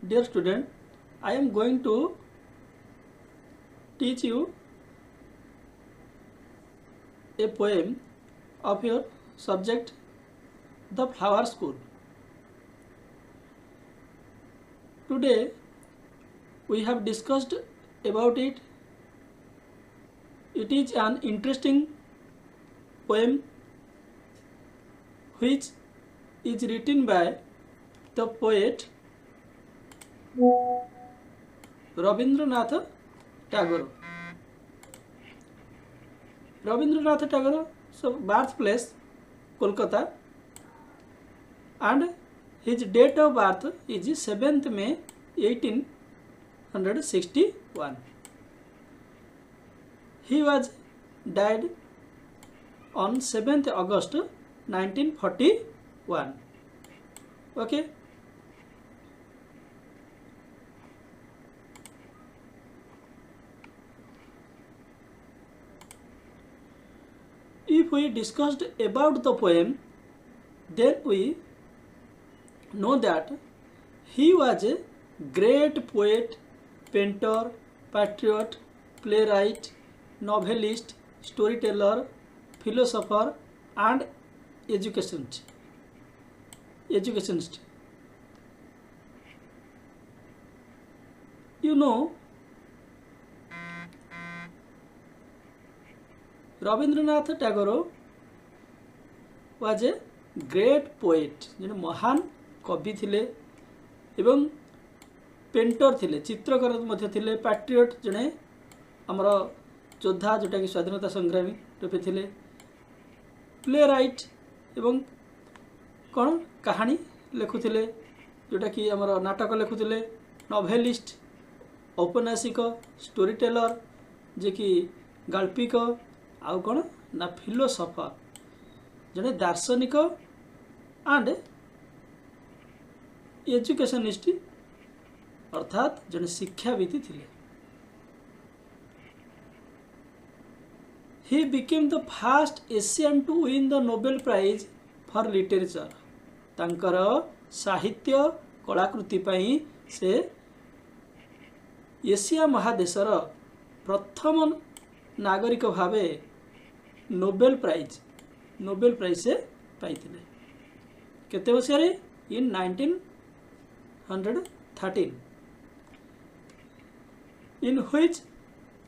Dear student, I am going to teach you a poem of your subject The Flower School. Today we have discussed about it. It is an interesting poem which is written by the poet Rabindranath Tagore. Rabindranath Tagore, so birthplace Kolkata, and his date of birth is 7th May 1861. He was died on 7th August 1941. Okay. If we discussed about the poem, then we know that he was a great poet, painter, patriot, playwright, novelist, storyteller, philosopher, and educationist. You know, Rabindranath Tagore was a great poet, जने महान कवि थिले एवं painter थिले, चित्रकार मध्य थिले, patriot जने हमर योद्धा जोटा कि स्वाधीनता संग्रामी रूपे थिले, प्ले राइट एवं कौन कहानी लिखुथिले जोटा कि हमर नाटक लिखुथिले, नोवेलिस्ट, औपन्यासिक, स्टोरी टेलर जे कि गाल्पिक, आउ कौन ना फिलोसफर जने दार्शनिक एंड एजुकेशनिस्ट अर्थात जने शिक्षाविद थिले. He became the first Asian to win the Nobel Prize for Literature. तांकर साहित्य कलाकृति पाई से एशिया महादेशर प्रथम नागरिक भावे नोबेल प्राइज से पाइथिले. केते मसिया रे? इन 1913. In which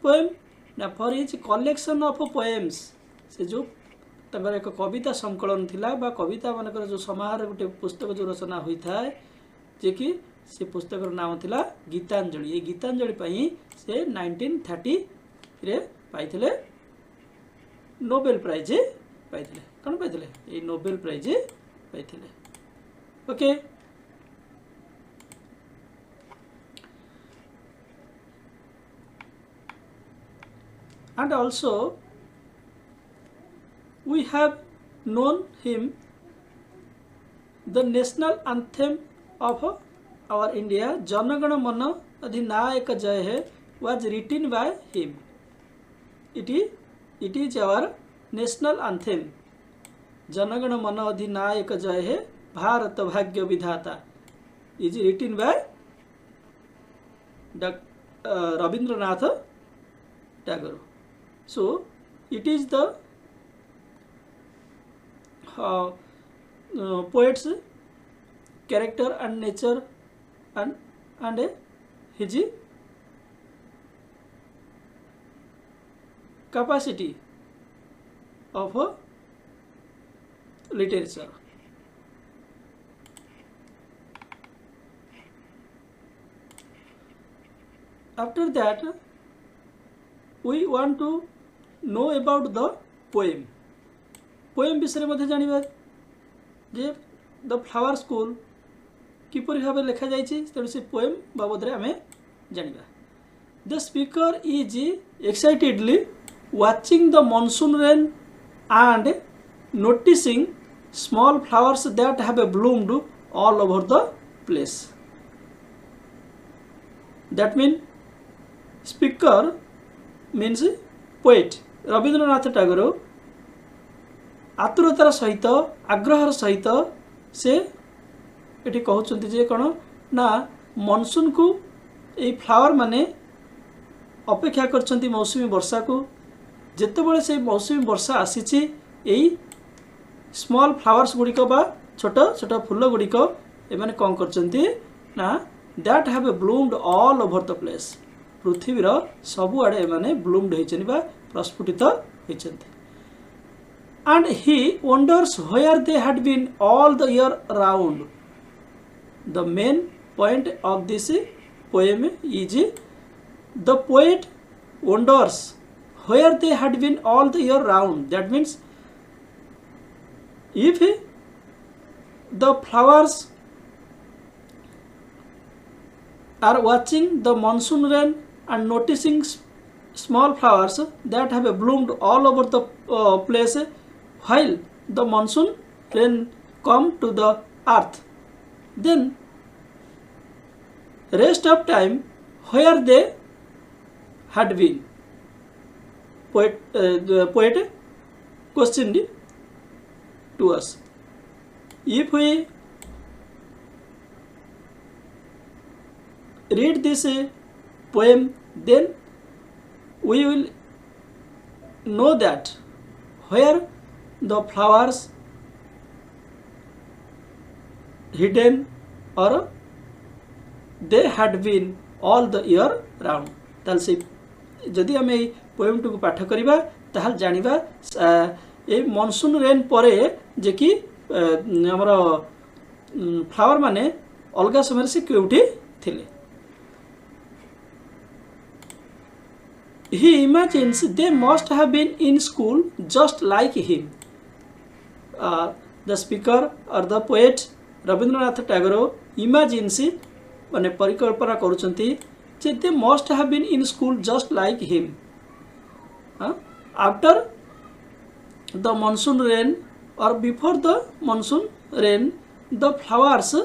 poem ना for his collection of poems, से जो तंगर एक कविता संकलन थिला बा कविता मानकर जो समाहार गोटे पुस्तक जो रचना होई थाए जे कि से पुस्तक नाम थिला गीतांजलि. ये गीतांजलि पाई से 1930 रे पाइथिले नोबेल प्राइज पाइथिले. कौन पाइथिले? ये नोबेल प्राइज पाइथिले. Okay. And also we have known him the national anthem of our India, Jana Gana Mana Adhinayaka Jai Hai, was written by him. It is our national anthem. Jana Gana Mana Adhinayaka Jai Hai, Bharat Bhagya Vidhata, is written by Rabindranath Tagore. So it is the poet's character and nature and his capacity of literature. After that, we want to know about the poem. Poem विषय में जानिबा जे the flower school किपरि भाबे लिखा जाइछि तेणु से पोएम बाबद रे हमें जानिबा. The speaker is excitedly watching the monsoon rain and noticing small flowers that have bloomed all over the place. That mean speaker means poet Rabindranath Tagore आतुरतार सहित आग्रहर सहित से ये कहते जे कौन ना मनसून को ये फ्लावर माने अपेक्षा करछंती मौसुमी वर्षा को जेते बळे से मौसुमी वर्षा आसीची एई स्मॉल फ्लावर्स गुड़िक बा छोट छोट फूल गुड़िक एमाने कौन करछंती ना that have bloomed all over the place पृथ्वीर सबु आड़े एमाने ब्लूम्ड होइछन बा प्रस्फुटित होइछंती and he wonders where they had been all the year round. The main point of this poem is the poet wonders where they had been all the year round. That means if the flowers are watching the monsoon rain and noticing small flowers that have bloomed all over the place while the monsoon rain come to the earth, then rest of time where they had been. The poet questioned to us. If we read this poem, then we will know that where the flowers hidden or they had been all the year round. ताल से जदि आम poem to पाठ करिबा ताहाल जानिबा ए monsoon rain परे जे कि हमर flower माने अलगा समय से केउठी थिले. He imagines they must have been in school just like him. The speaker or the poet Rabindranath Tagore imagines माने परिकल्पना करुचंती जे they must have been in school just like him. After the monsoon rain or before the monsoon rain, the flowers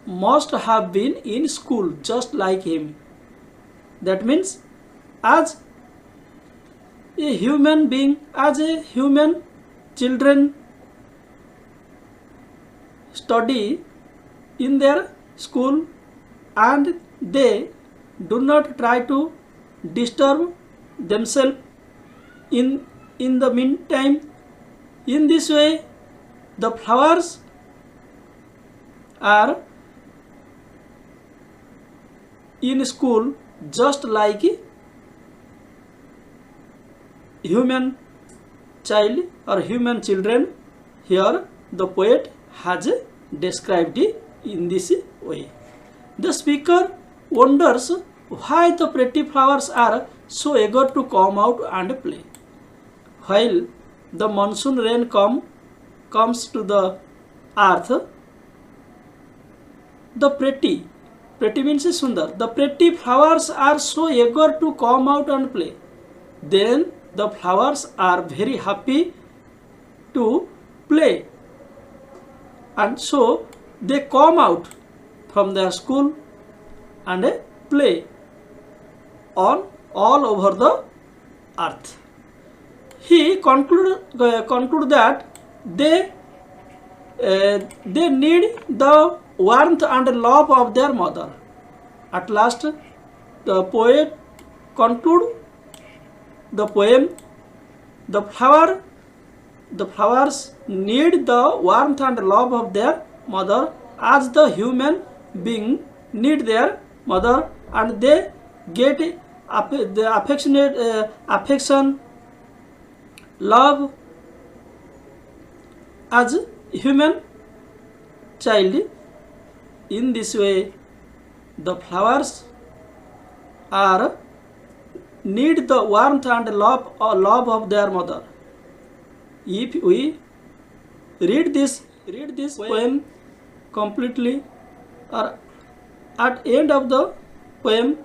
must have been in school just like him. That means as a human being, as a human, children study in their school and they do not try to disturb themselves in the meantime. In this way, the flowers are in school just like human child or human children. Here the poet has described it in this way. The speaker wonders why the pretty flowers are so eager to come out and play. While the monsoon rain comes to the earth, the pretty means sundar. The pretty flowers are so eager to come out and play. Then the flowers are very happy to play, and so they come out from their school and play on all over the earth. He conclude that they need the warmth and love of their mother. At last, the poet conclude the poem. The flowers need the warmth and love of their mother as the human being need their mother, and they get the affection, love as human child. In this way, the flowers are need the warmth and love of their mother. If we read this poem completely, or at end of the poem,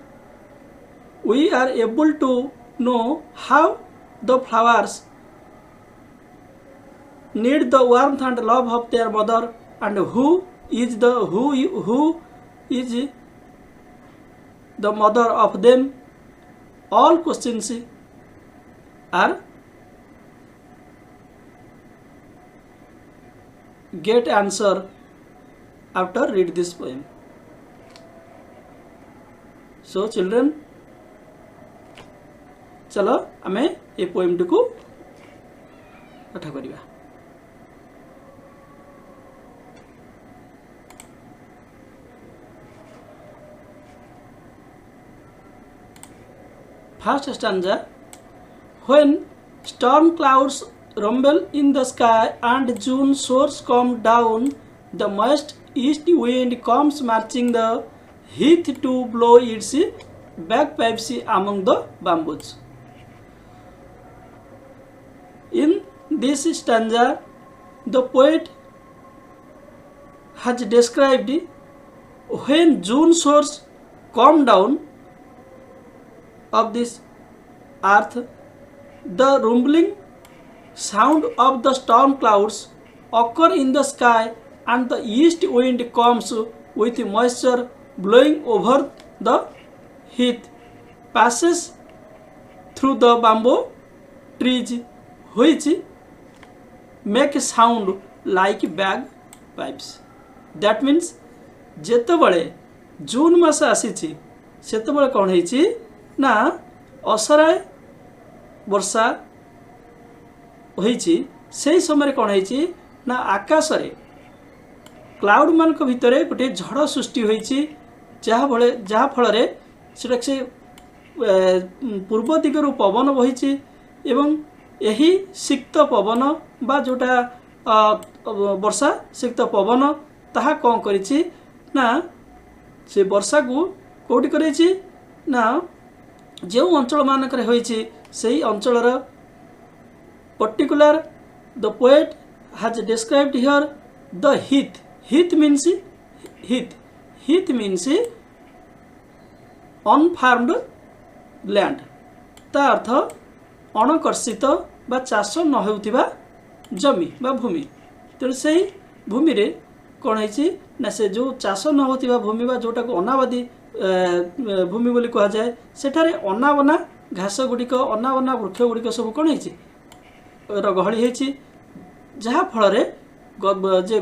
we are able to know how the flowers need the warmth and love of their mother, and who is the mother of them. All questions are get answer after read this poem. So children चलो आमे a poem को पाठ करिबा। First stanza. When storm clouds rumble in the sky and June showers come down, the moist east wind comes marching the heath to blow its bagpipes among the bamboos. In this stanza, the poet has described when June showers come down of this earth, the rumbling sound of the storm clouds occur in the sky and the east wind comes with moisture blowing over the heath, passes through the bamboo trees which make sound like bagpipes. That means जेतेबळे जून मास आसीछि सेतेबळे कोन हेछि ना असराय वर्षा होइछि सेही समय कोन हेछि ना आकाश रे cloud मान को भितरे गोटे झड़ सृष्टि होइछि जहा फल रे सेटा से पूर्व दिगरु पवन बहिछि एवं एही सिक्त पवन बा जोटा वर्षा सिक्त पवन ताहा कोन करिछि ना से वर्षा को कोठी करिछि ना जो अंचल मानक होइछि सेही अंचलर particular the poet has described here the heath means unfarmed land ता अर्थ अणकर्षित बा चाष न होउथिबा जमी बा भूमि। तेणु से भूमि रे कौन है ना से जो चाष न होउथिबा भूमि बा जोटा को अनाबादी भूमि बोली कहा जाए सेठारे अनाबना घास गुड़िक अनाबना वृक्ष गुड़िक सब कौन है गहली है जहा फल जे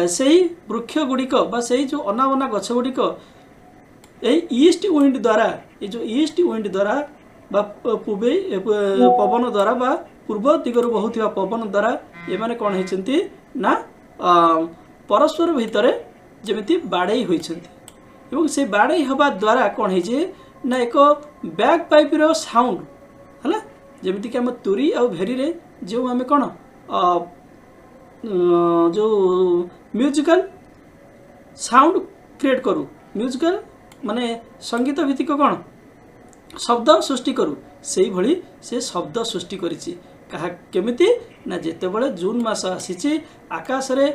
से वृक्ष गुड़िक बा से जो अनाबना गछ गुड़िक ईस्ट विंड द्वारा ये जो ईस्ट विंड द्वारा बा पूबे पवन द्वारा बा पूर्व दिगरु बहुथिबा पवन द्वारा ये माने कौन है ना परस्पर भितर जेमिति बाड़ई होइछन्ति एवं से बाड़ई हवा द्वारा कौन है ना एक बैग पाइप रो साउंड है जमीती कि आम तुरी आ भेरी रे जो आम कौन जो म्यूजिकल साउंड क्रिएट करू म्यूजिकल माने संगीत भित्तिक कौन शब्द सृष्टि करू से भली से शब्द सृष्टि करिछि कहा केमिति ना जेतेबेले जून मास आसीछि आकाश रे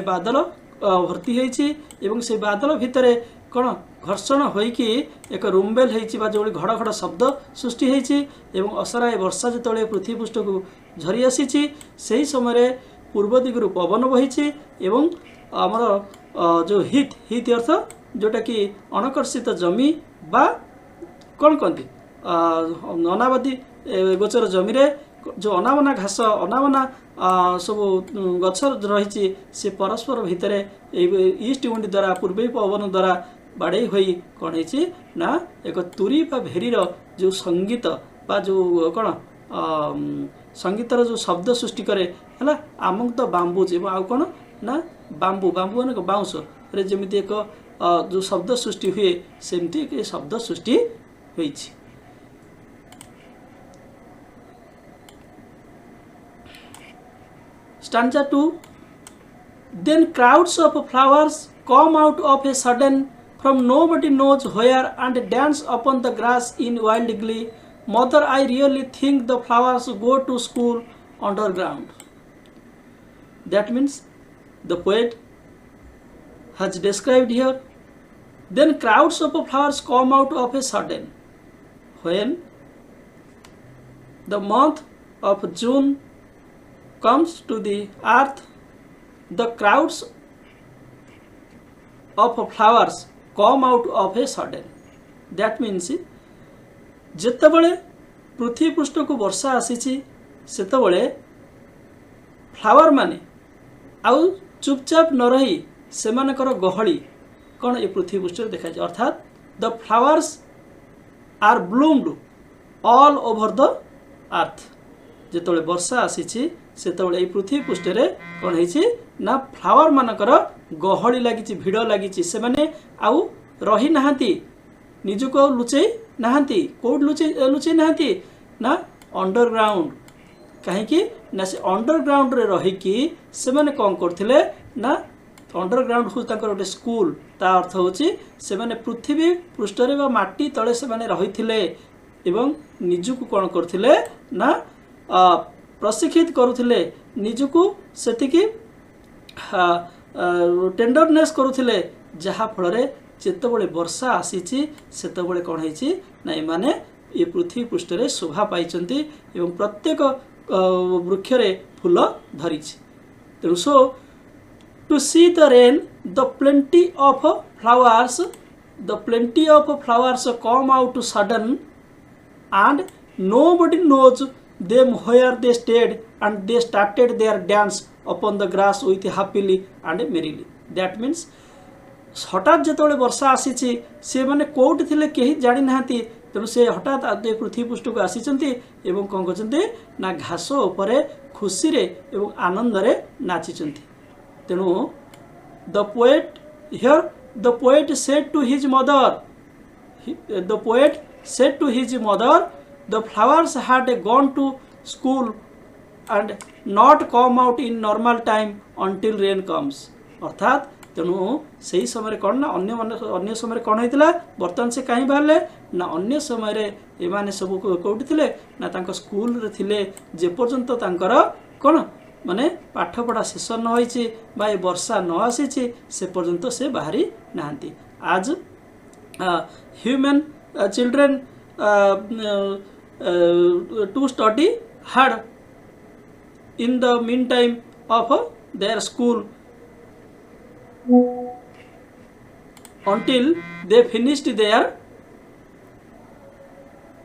बादल भर्ती होइछि एवं से बादल भितरे कौन घर्षण होइकि एक रुम्बेल होइछि बा जो घड़ शब्द सृष्टि होइछि एवं असराय वर्षा जेतेबेले पृथ्वी पृष्ठ को झरी आसीछि सेही समय पूर्व दिगरु पवन बहिछि एवं हमर जो हित अर्थ जोटा कि अनकर्षित जमी बा कौन कहती अनाबादी गोचर जमी रे जो अनाबना घास अनाबना सब गछ रही से परस्पर भितर ईस्ट विंड द्वारा पूर्वी पवन द्वारा बाड़े हुई कौन है ना एक तुरी बा भेरीर जो संगीत बा जो कौन संगीतर जो शब्द सृष्टि करे है आमक द बाम्बूज एवं आउ कौन ना बाम्बू बाम्बू माने बाउंश रे जेमिति एक जो शब्द सृष्टि हुए सेमती एक शब्द सृष्टि होइछि। Stanza 2. Then crowds of flowers come out of a sudden from nobody knows where and dance upon the grass in wild glee. Mother, I really think the flowers go to school underground. That means the poet has described here. Then crowds of flowers come out of a sudden. When the month of June comes to the earth, the crowds of flowers come out of a sudden. That means जेतेबेले पृथ्वी पृष्ठ को वर्षा आसीछि सेतेबेले flower माने आउ चुपचाप न रही सेमानकर गहली कौन ये पृथ्वी पृष्ठ देखा जाए अर्थात the flowers are bloomed all over the earth जेतोले वर्षा आसीछि सेतोले ए पृथ्वी पृष्ठरे कोन हेछि ना फ्लावर मानकर गहଳି लागिछि भिड़ लागिछि से माने आउ रही नाहंती निजुको लुचै नाहंती कोड लुचै नाहंती ना अंडरग्राउंड कहीं ना से अंडरग्राउंड रे रही कि से माने कोन करथिले ना अंडरग्राउंड हूँ गोटे स्कूल ता अर्थ होची से माने पृथ्वी पृष्ठरे बा माटी तले से माने रहिथिले एवं निजुको कोन करथिले ना प्रशिक्षित करुथिले निजुको सेतिकी टेंडरनेस करुथिले जहा फलरे जेतबळे वर्षा आसीची सेतबळे कोन हेची ना माने ये पृथ्वी पृष्ठरे शोभा पाइचंती एवं प्रत्येक वृक्षरे फूल धरिछि तेणु सो to see the rain the plenty of flowers come out sudden and nobody knows them where they stayed and they started their dance upon the grass with happily and merrily that means हठात जेतबळे वर्षा आसीछि से माने कोउट थिले केही जानि नाहंती तेणु से हठात आदे पृथ्वी पृष्ठ को आसीचंती एवं कोन करचंती ना घास उपरे खुशी रे एवं आनंद रे नाचिचंती तेणु the poet said to his mother the flowers had gone to school and not come out in normal time until rain comes अर्थात तेणु से समय कौन ना अन्य समय कौन होता बर्तमान से कहीं बाहर ना अन्य समय एमाने सब कौटी थे ना तांको स्कूल रे थिले जे पर्यंत तांकर कौन माने पाठ पढ़ा शेष न होइछि बा वर्षा न आसीछि से पर्यंत से बाहरी नाहंती आज human children to study hard in the meantime of their school until they finished their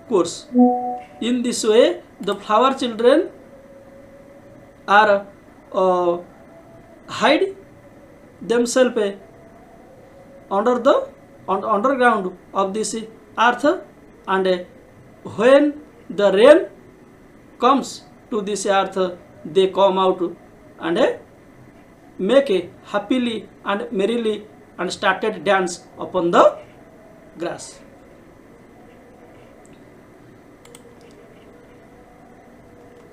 course. In this way, the flower children are hide themselves under the underground of this earth, and when the rain comes to this earth, they come out and make a happily and merrily and started dance upon the grass.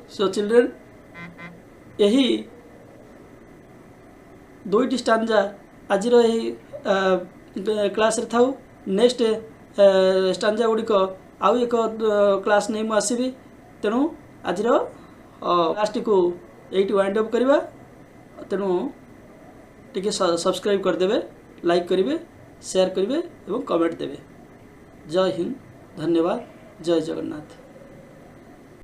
So children, यही दुईटी stanza आज class रे थाउ next stanza गुड़िक आउ एक class नहीं मुझे आसबि तेणु आज class T को यही वाइंड अप करवा तेणु टिके सब्सक्राइब करदेवे लाइक करेंगे शेयर करेंगे और कमेंट देवे। जय हिंद, धन्यवाद, जय जगन्नाथ।